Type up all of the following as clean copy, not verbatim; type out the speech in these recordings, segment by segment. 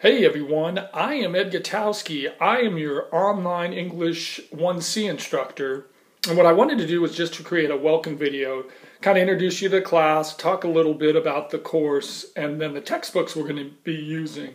Hey everyone, I am Ed Gutowski. I am your online English 1C instructor. And what I wanted to do was just to create a welcome video, kind of introduce you to the class, talk a little bit about the course, and then the textbooks we're going to be using.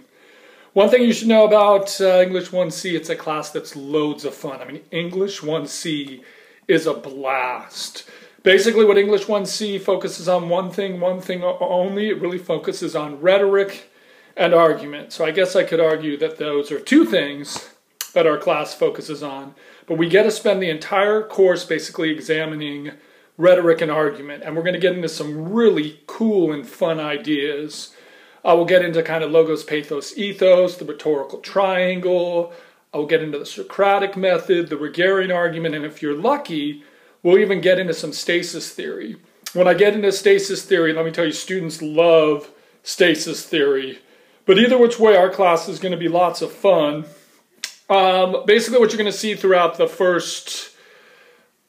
One thing you should know about English 1C, it's a class that's loads of fun. I mean, English 1C is a blast. Basically, what English 1C focuses on one thing only. It really focuses on rhetoric and argument. So I guess I could argue that those are two things that our class focuses on. But we get to spend the entire course basically examining rhetoric and argument. And we're going to get into some really cool and fun ideas. We'll get into kind of logos, pathos, ethos, the rhetorical triangle. I'll get into the Socratic method, the Rogerian argument, and if you're lucky, we'll even get into some stasis theory. When I get into stasis theory, let me tell you, students love stasis theory. But either which way, our class is going to be lots of fun. Basically, what you're going to see throughout the first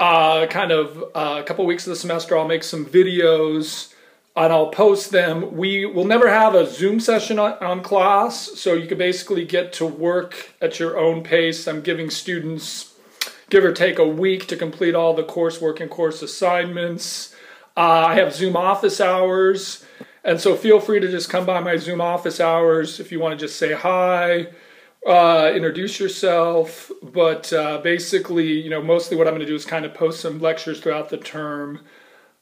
couple weeks of the semester, I'll make some videos and I'll post them. We will never have a Zoom session on class, so you can basically get to work at your own pace. I'm giving students, give or take, a week to complete all the coursework and course assignments. I have Zoom office hours. And so feel free to just come by my Zoom office hours if you want to just say hi, introduce yourself. But basically, mostly what I'm going to do is kind of post some lectures throughout the term.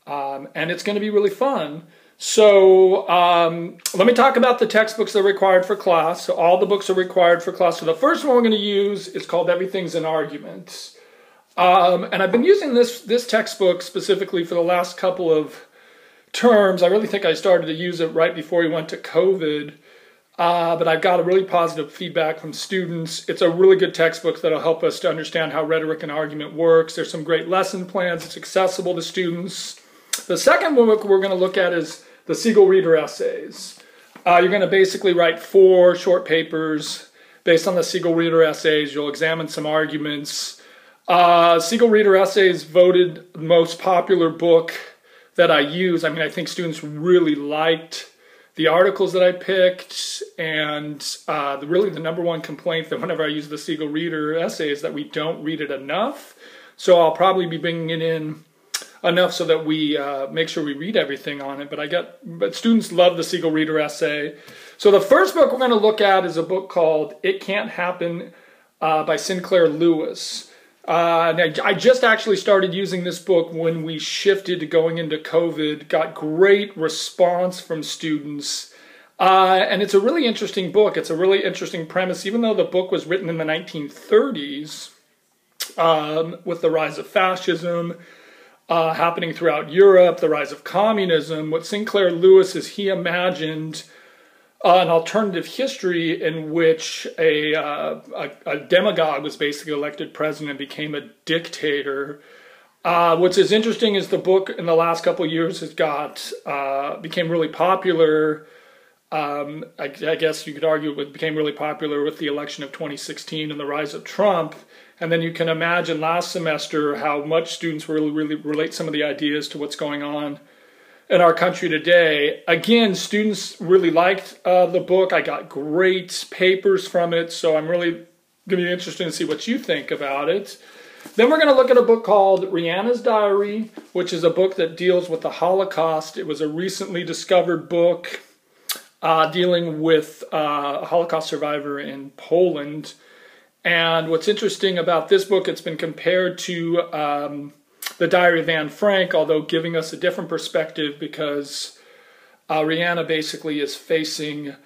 And it's going to be really fun. So let me talk about the textbooks that are required for class. So all the books are required for class. So the first one we're going to use is called Everything's an Argument. And I've been using this textbook specifically for the last couple of terms. I really think I started to use it right before we went to COVID, but I've got a really positive feedback from students. It's a really good textbook that'll help us to understand how rhetoric and argument works. There's some great lesson plans. It's accessible to students. The second book we're going to look at is the Siegel Reader Essays. You're going to basically write 4 short papers based on the Siegel Reader Essays. You'll examine some arguments. Siegel Reader Essays voted the most popular book that I use. I mean, I think students really liked the articles that I picked, and really the number one complaint that whenever I use the Siegel Reader essay is that we don't read it enough. So I'll probably be bringing it in enough so that we make sure we read everything on it. But students love the Siegel Reader essay. So the first book we're going to look at is a book called It Can't Happen by Sinclair Lewis. I just actually started using this book when we shifted to going into COVID, got great response from students, and it's a really interesting book. It's a really interesting premise, even though the book was written in the 1930s, with the rise of fascism happening throughout Europe, the rise of communism. What Sinclair Lewis is, he imagined an alternative history in which a demagogue was basically elected president and became a dictator. What's as interesting is the book in the last couple of years has became really popular. I guess you could argue it became really popular with the election of 2016 and the rise of Trump. And then you can imagine last semester how much students really relate some of the ideas to what's going on in our country today. Again, students really liked the book. I got great papers from it, so I'm really going to be interested to see what you think about it. Then we're going to look at a book called Rihanna's Diary, which is a book that deals with the Holocaust. It was a recently discovered book dealing with a Holocaust survivor in Poland. And what's interesting about this book, it's been compared to The Diary of Anne Frank, although giving us a different perspective because Rihanna basically is facing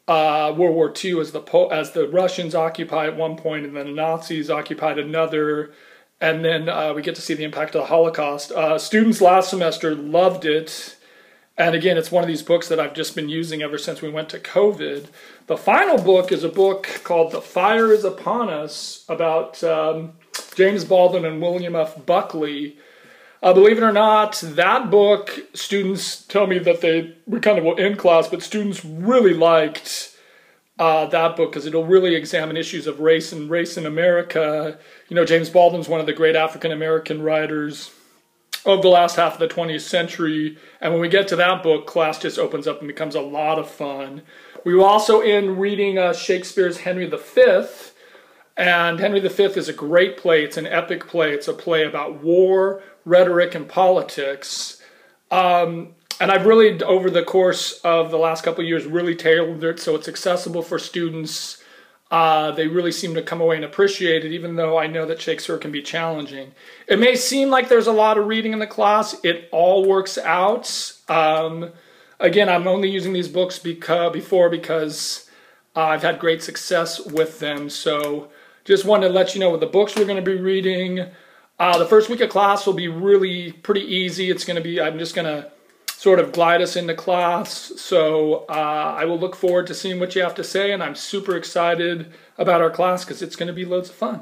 World War II as the Russians occupy at one point and then the Nazis occupied another, and then we get to see the impact of the Holocaust. Students last semester loved it, and again, it's one of these books that I've just been using ever since we went to COVID. The final book is a book called The Fire is Upon Us about James Baldwin and William F. Buckley. Believe it or not, that book, students tell me that we kind of will end class, but students really liked that book because it'll really examine issues of race in America. James Baldwin's one of the great African-American writers of the last half of the 20th century. And when we get to that book, class just opens up and becomes a lot of fun. We will also end reading Shakespeare's Henry V. And Henry V is a great play. It's an epic play. It's a play about war, rhetoric, and politics. And I've really, over the course of the last couple of years, really tailored it so it's accessible for students. They really seem to come away and appreciate it, even though I know that Shakespeare can be challenging. It may seem like there's a lot of reading in the class. It all works out. Again, I'm only using these books because I've had great success with them. So just wanted to let you know what the books we're going to be reading. The first week of class will be really pretty easy. It's going to be, I'm just going to sort of glide us into class. So I will look forward to seeing what you have to say, and I'm super excited about our class because it's going to be loads of fun.